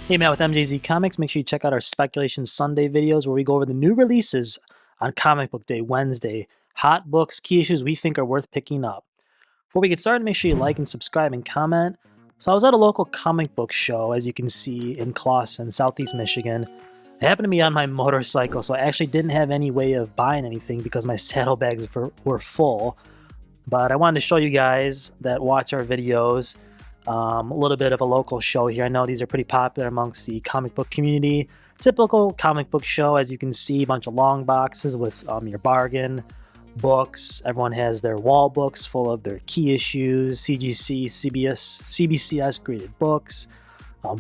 Hey Matt with MJZ Comics. Make sure you check out our Speculation Sunday videos where we go over the new releases on Comic Book Day, Wednesday. Hot books, key issues we think are worth picking up. Before we get started, make sure you like and subscribe and comment. So I was at a local comic book show, as you can see, in Clawson, Southeast Michigan. I happened to be on my motorcycle, so I actually didn't have any way of buying anything because my saddlebags were full. But I wanted to show you guys that watch our videos a little bit of a local show here. I know these are pretty popular amongst the comic book community. Typical comic book show, as you can see, a bunch of long boxes with your bargain books. Everyone has their wall books full of their key issues, CGC, CBCS graded books,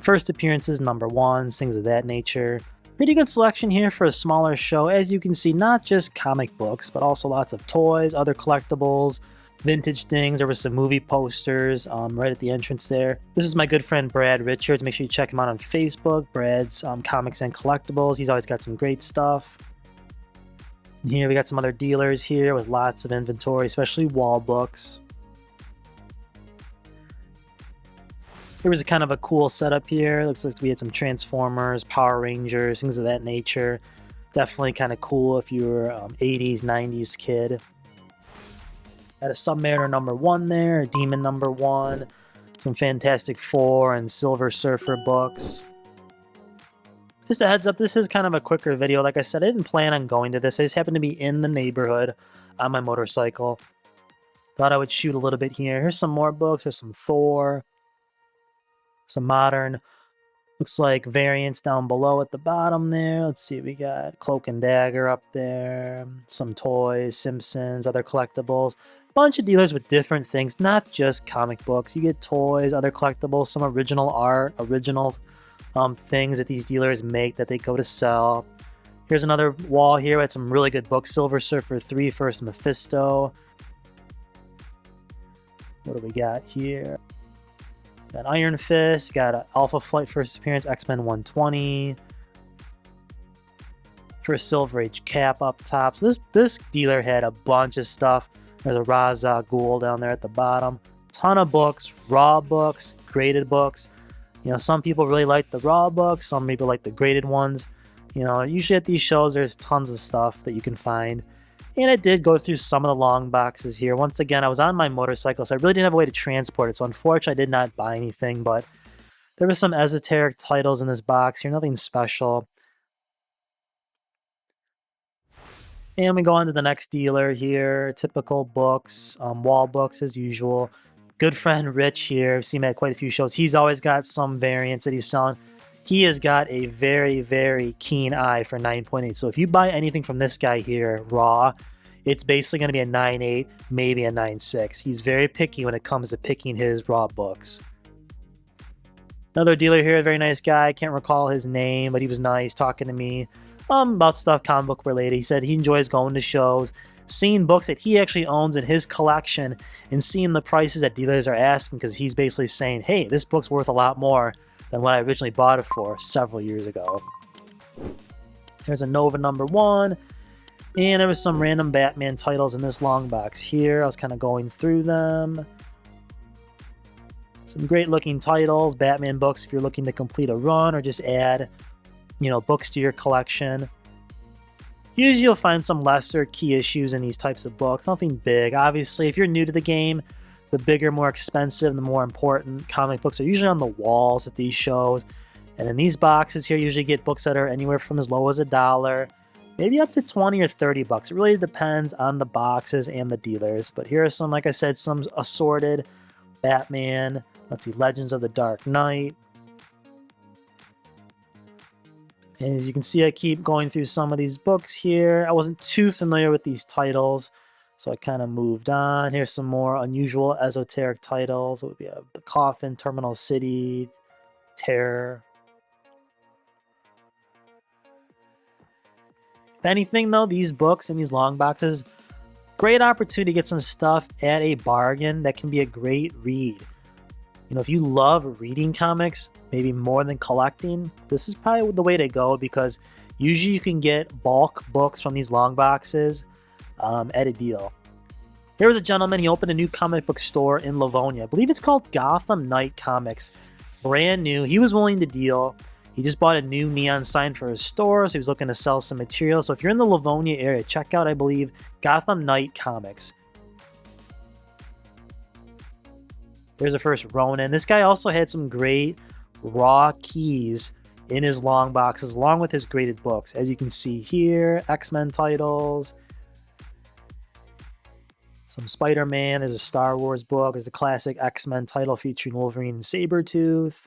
first appearances, number ones, things of that nature. Pretty good selection here for a smaller show. As you can see, not just comic books, but also lots of toys, other collectibles, vintage things. There were some movie posters right at the entrance there. This is my good friend Brad Richards. Make sure you check him out on Facebook. Brad's Comics and Collectibles. He's always got some great stuff. And here we got some other dealers here with lots of inventory, especially wall books. There was a kind of a cool setup here. Looks like we had some Transformers, Power Rangers, things of that nature. Definitely kind of cool if you were 80s, 90s kid. Had a Submariner #1 there, a Demon #1, some Fantastic Four and Silver Surfer books. Just a heads up, this is kind of a quicker video. Like I said, I didn't plan on going to this. I just happened to be in the neighborhood on my motorcycle. Thought I would shoot a little bit here. Here's some more books. There's some Thor, some modern, looks like variants down below at the bottom there. Let's see, we got Cloak and Dagger up there, some toys, Simpsons, other collectibles. Bunch of dealers with different things, not just comic books. You get toys, other collectibles, some original art, original things that these dealers make that they go to sell. Here's another wall here with some really good books. Silver Surfer 3, First Mephisto. What do we got here? Got Iron Fist, got Alpha Flight first appearance, X-Men 120. First Silver Age Cap up top. So this dealer had a bunch of stuff. There's a Ra's al Ghul down there at the bottom. Ton of books, raw books, graded books. You know, some people really like the raw books, some people like the graded ones. You know, usually at these shows there's tons of stuff that you can find. And I did go through some of the long boxes here. Once again, I was on my motorcycle, so I really didn't have a way to transport it. So unfortunately, I did not buy anything, but there were some esoteric titles in this box here, nothing special. And we go on to the next dealer here. Typical books, wall books as usual. Good friend Rich here. I've seen him at quite a few shows. He's always got some variants that he's selling. He has got a very, very keen eye for 9.8. So if you buy anything from this guy here, raw, it's basically going to be a 9.8, maybe a 9.6. He's very picky when it comes to picking his raw books. Another dealer here, a very nice guy. Can't recall his name, but he was nice talking to me about stuff comic book related. He said he enjoys going to shows, seeing books that he actually owns in his collection, and seeing the prices that dealers are asking, because he's basically saying, hey, this book's worth a lot more than what I originally bought it for several years ago. There's a Nova #1, and there was some random Batman titles in this long box here. I was kind of going through them. Some great looking titles, Batman books if you're looking to complete a run or just add, you know, books to your collection. Usually you'll find some lesser key issues in these types of books, nothing big. Obviously, if you're new to the game, the bigger, more expensive, the more important comic books are usually on the walls at these shows. And in these boxes here, you usually get books that are anywhere from as low as $1, maybe up to 20 or 30 bucks. It really depends on the boxes and the dealers. But here are some, like I said, some assorted Batman. Let's see, Legends of the Dark Knight. And as you can see, I keep going through some of these books here. I wasn't too familiar with these titles, so I kind of moved on. Here's some more unusual esoteric titles. It would be The Coffin, Terminal City, Terror. If anything, though, these books and these long boxes, great opportunity to get some stuff at a bargain that can be a great read. You know, if you love reading comics, maybe more than collecting, this is probably the way to go, because usually you can get bulk books from these long boxes at a deal. There was a gentleman, he opened a new comic book store in Livonia. I believe it's called Gotham Knight Comics. Brand new. He was willing to deal. He just bought a new neon sign for his store, so he was looking to sell some material. So if you're in the Livonia area, check out, I believe, Gotham Knight Comics. There's the first Ronin. This guy also had some great raw keys in his long boxes, along with his graded books. As you can see here, X-Men titles, some Spider-Man, there's a Star Wars book, there's a classic X-Men title featuring Wolverine and Sabretooth.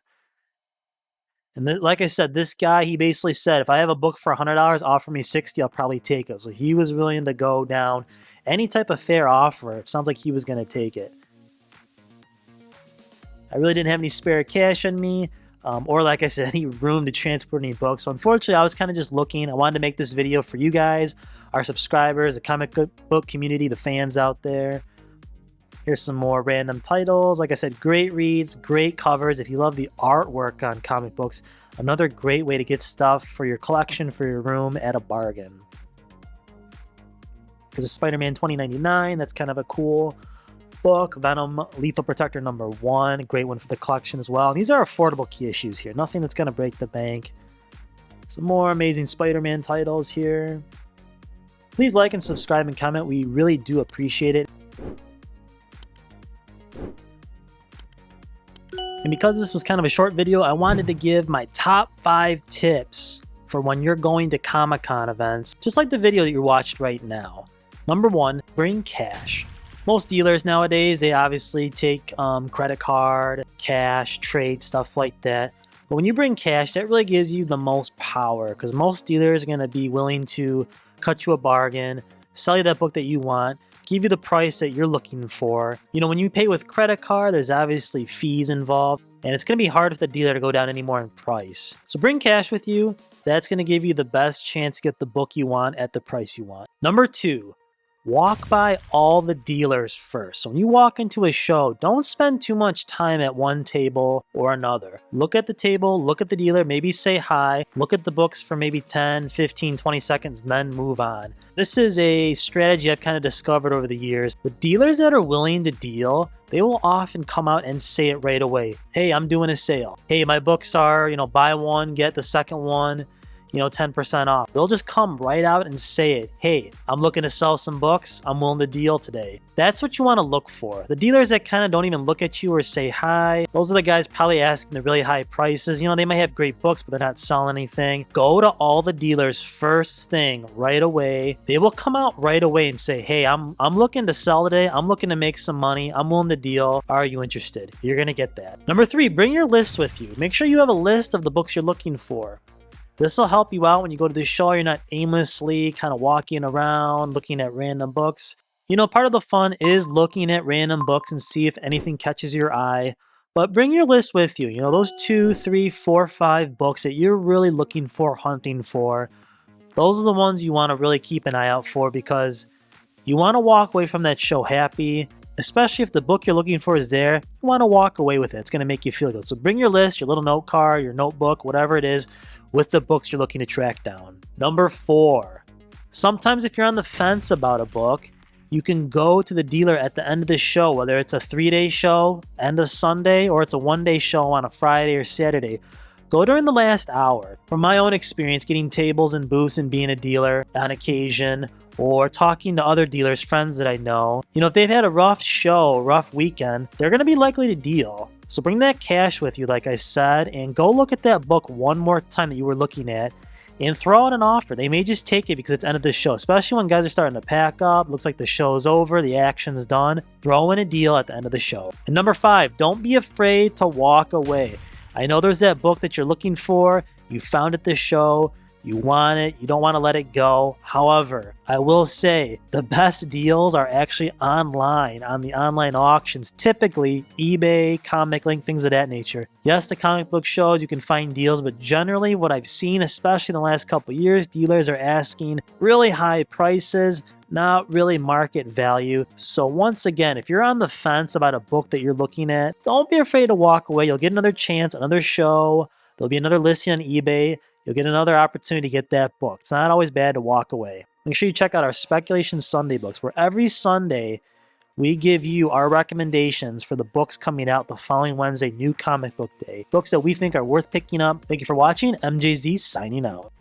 And then, like I said, this guy, he basically said, if I have a book for $100, offer me $60, I'll probably take it. So he was willing to go down any type of fair offer. It sounds like he was going to take it. I really didn't have any spare cash on me, or like I said, any room to transport any books. So unfortunately, I was kind of just looking. I wanted to make this video for you guys, our subscribers, the comic book community, the fans out there. Here's some more random titles. Like I said, great reads, great covers. If you love the artwork on comic books, another great way to get stuff for your collection, for your room at a bargain. There's a Spider-Man 2099. That's kind of a cool book. Venom Lethal Protector #1, great one for the collection as well. And these are affordable key issues here, nothing that's going to break the bank. Some more amazing Spider-Man titles here. Please like and subscribe and comment, we really do appreciate it. And because this was kind of a short video, I wanted to give my top 5 tips for when you're going to Comic-Con events, just like the video that you watched right now. Number 1, bring cash. Most dealers nowadays, they obviously take credit card, cash, trade, stuff like that. But when you bring cash, that really gives you the most power, because most dealers are going to be willing to cut you a bargain, sell you that book that you want, give you the price that you're looking for. You know, when you pay with credit card, there's obviously fees involved, and it's going to be hard for the dealer to go down any more in price. So bring cash with you. That's going to give you the best chance to get the book you want at the price you want. Number 2, walk by all the dealers first. So when you walk into a show, don't spend too much time at one table or another. Look at the table, look at the dealer, maybe say hi, look at the books for maybe 10, 15, 20 seconds, and then move on. This is a strategy I've kind of discovered over the years. The dealers that are willing to deal, they will often come out and say it right away. Hey, I'm doing a sale. Hey, my books are, buy one, get the second one, 10% off. They'll just come right out and say it. Hey, I'm looking to sell some books. I'm willing to deal today. That's what you want to look for. The dealers that kind of don't even look at you or say hi, those are the guys probably asking the really high prices. They might have great books, but they're not selling anything. Go to all the dealers first thing right away. They will come out right away and say, hey, I'm looking to sell today. I'm looking to make some money. I'm willing to deal. Are you interested? You're going to get that. Number 3, bring your list with you. Make sure you have a list of the books you're looking for. This will help you out when you go to the show. You're not aimlessly kind of walking around looking at random books. Part of the fun is looking at random books and see if anything catches your eye. But bring your list with you. Those 2, 3, 4, 5 books that you're really looking for, hunting for. Those are the ones you want to really keep an eye out for, because you want to walk away from that show happy. Especially if the book you're looking for is there, you want to walk away with it. It's going to make you feel good. So bring your list, your little note card, your notebook, whatever it is, with the books you're looking to track down. Number 4, sometimes if you're on the fence about a book, you can go to the dealer at the end of the show, whether it's a 3-day show, end of Sunday, or it's a 1-day show on a Friday or Saturday. Go during the last hour. From my own experience, getting tables and booths and being a dealer on occasion, or talking to other dealers, friends that I know, if they've had a rough show, rough weekend, they're going to be likely to deal. So bring that cash with you, like I said, and go look at that book one more time that you were looking at, and throw out an offer. They may just take it because it's the end of the show, especially when guys are starting to pack up. Looks like the show's over, the action's done. Throw in a deal at the end of the show. And number 5, don't be afraid to walk away. I know there's that book that you're looking for. You found it at this show. You want it, you don't want to let it go. However, I will say the best deals are actually online, on the online auctions, typically eBay, Comic Link, things of that nature. Yes, the comic book shows, you can find deals, but generally what I've seen, especially in the last couple of years, dealers are asking really high prices, not really market value. So once again, if you're on the fence about a book that you're looking at, don't be afraid to walk away. You'll get another chance, another show. There'll be another listing on eBay. You'll get another opportunity to get that book. It's not always bad to walk away. Make sure you check out our Speculation Sunday books, where every Sunday we give you our recommendations for the books coming out the following Wednesday, New Comic Book Day. Books that we think are worth picking up. Thank you for watching. MJZ signing out.